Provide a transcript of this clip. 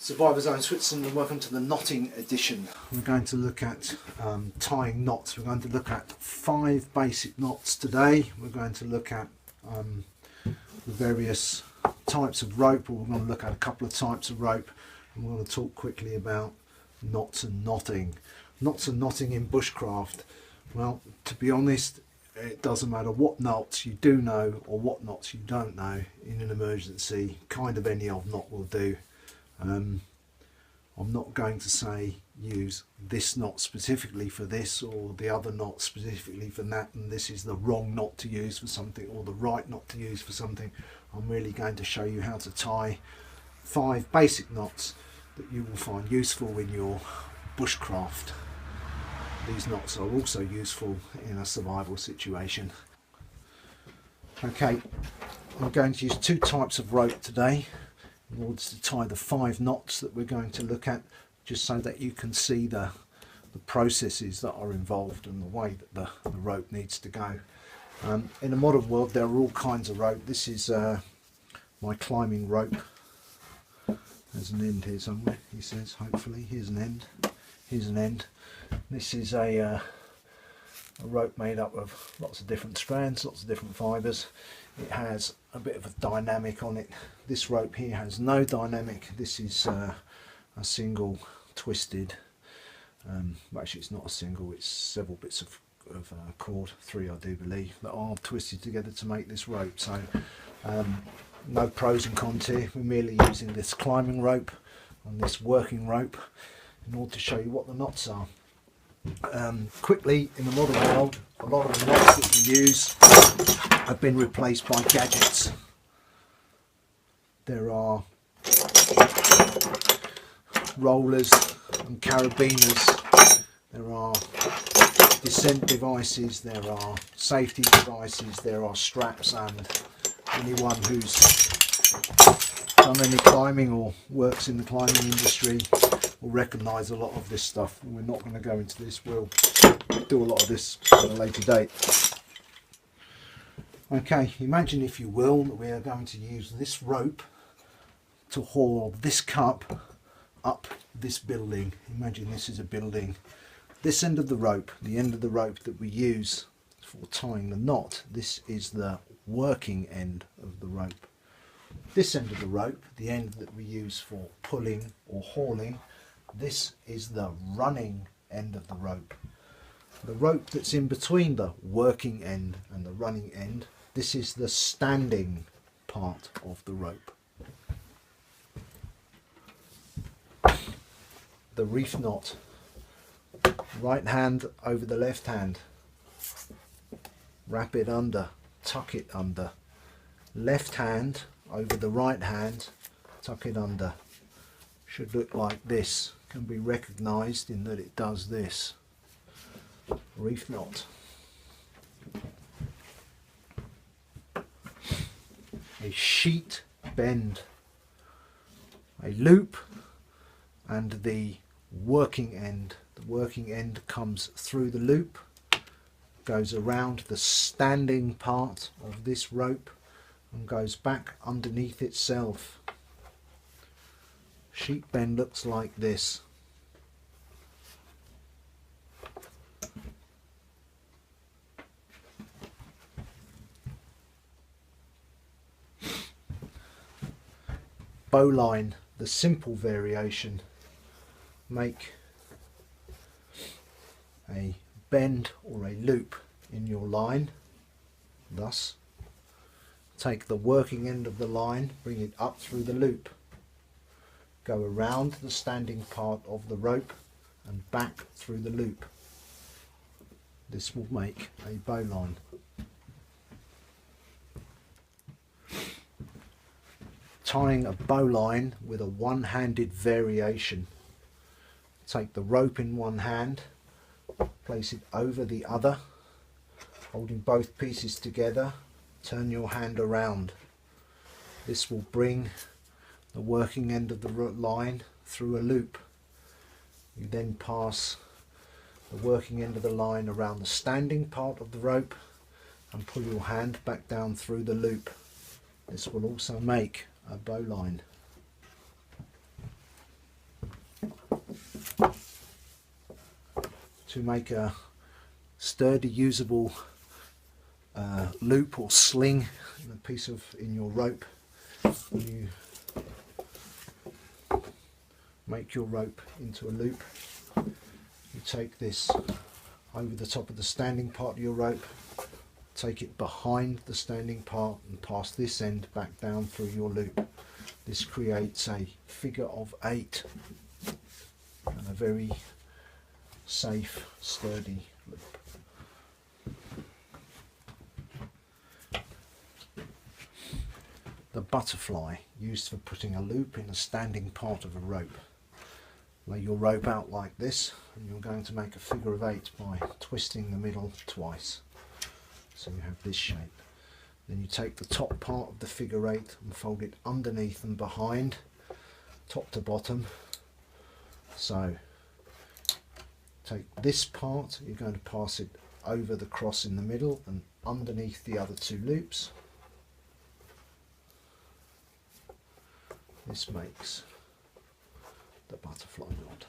Survivor Zone Switzerland, and welcome to the knotting edition. We're going to look at tying knots. We're going to look at 5 basic knots today. We're going to look at the various types of rope, or we're going to look at a couple of types of rope, and we're going to talk quickly about knots and knotting. Knots and knotting in bushcraft. Well, to be honest, it doesn't matter what knots you do know or what knots you don't know. In an emergency, kind of any old knot will do. I'm not going to say use this knot specifically for this or the other knot specifically for that, and this is the wrong knot to use for something or the right knot to use for something. I'm really going to show you how to tie 5 basic knots that you will find useful in your bushcraft. These knots are also useful in a survival situation. Okay, I'm going to use 2 types of rope today in order to tie the 5 knots that we're going to look at, just so that you can see the processes that are involved and the way that the rope needs to go. In the modern world there are all kinds of rope. This is my climbing rope. There's an end here somewhere, he says, hopefully. Here's an end. Here's an end. This is a rope made up of lots of different strands, lots of different fibres. It has a bit of a dynamic on it. This rope here has no dynamic. This is a single twisted, actually it's not a single, it's several bits of cord, 3 I do believe, that are twisted together to make this rope. So no pros and cons here. We're merely using this climbing rope and this working rope in order to show you what the knots are. Quickly, in the modern world, a lot of the knots that we use have been replaced by gadgets. There are rollers and carabiners, there are descent devices, there are safety devices, there are straps, and anyone who's done any climbing or works in the climbing industry will recognise a lot of this stuff. We're not going to go into this, we'll do a lot of this at a later date. Okay, imagine if you will that we are going to use this rope to haul this cup up this building. Imagine this is a building. This end of the rope, the end of the rope that we use for tying the knot, this is the working end of the rope. This end of the rope, the end that we use for pulling or hauling, this is the running end of the rope. The rope that's in between the working end and the running end, this is the standing part of the rope. The reef knot, right hand over the left hand, wrap it under, tuck it under, left hand over the right hand, tuck it under. Should look like this, can be recognised in that it does this. Reef knot. A sheet bend, a loop, and the working end. The working end comes through the loop, goes around the standing part of this rope and goes back underneath itself. Sheet bend looks like this. Bowline, the simple variation. Make a bend or a loop in your line, thus take the working end of the line, bring it up through the loop, go around the standing part of the rope and back through the loop. This will make a bowline. Tying a bowline with a one-handed variation. Take the rope in one hand, place it over the other, holding both pieces together, turn your hand around. This will bring the working end of the line through a loop. You then pass the working end of the line around the standing part of the rope and pull your hand back down through the loop. This will also make a bowline. to make a sturdy, usable loop or sling in a piece of in your rope. You make your rope into a loop. You take this over the top of the standing part of your rope, take it behind the standing part and pass this end back down through your loop. This creates a figure of 8 and a very safe, sturdy loop. The butterfly, used for putting a loop in a standing part of a rope. Lay your rope out like this, and you're going to make a figure of 8 by twisting the middle twice. So you have this shape. Then you take the top part of the figure 8 and fold it underneath and behind, top to bottom. So take this part, you're going to pass it over the cross in the middle and underneath the other 2 loops. This makes the butterfly knot.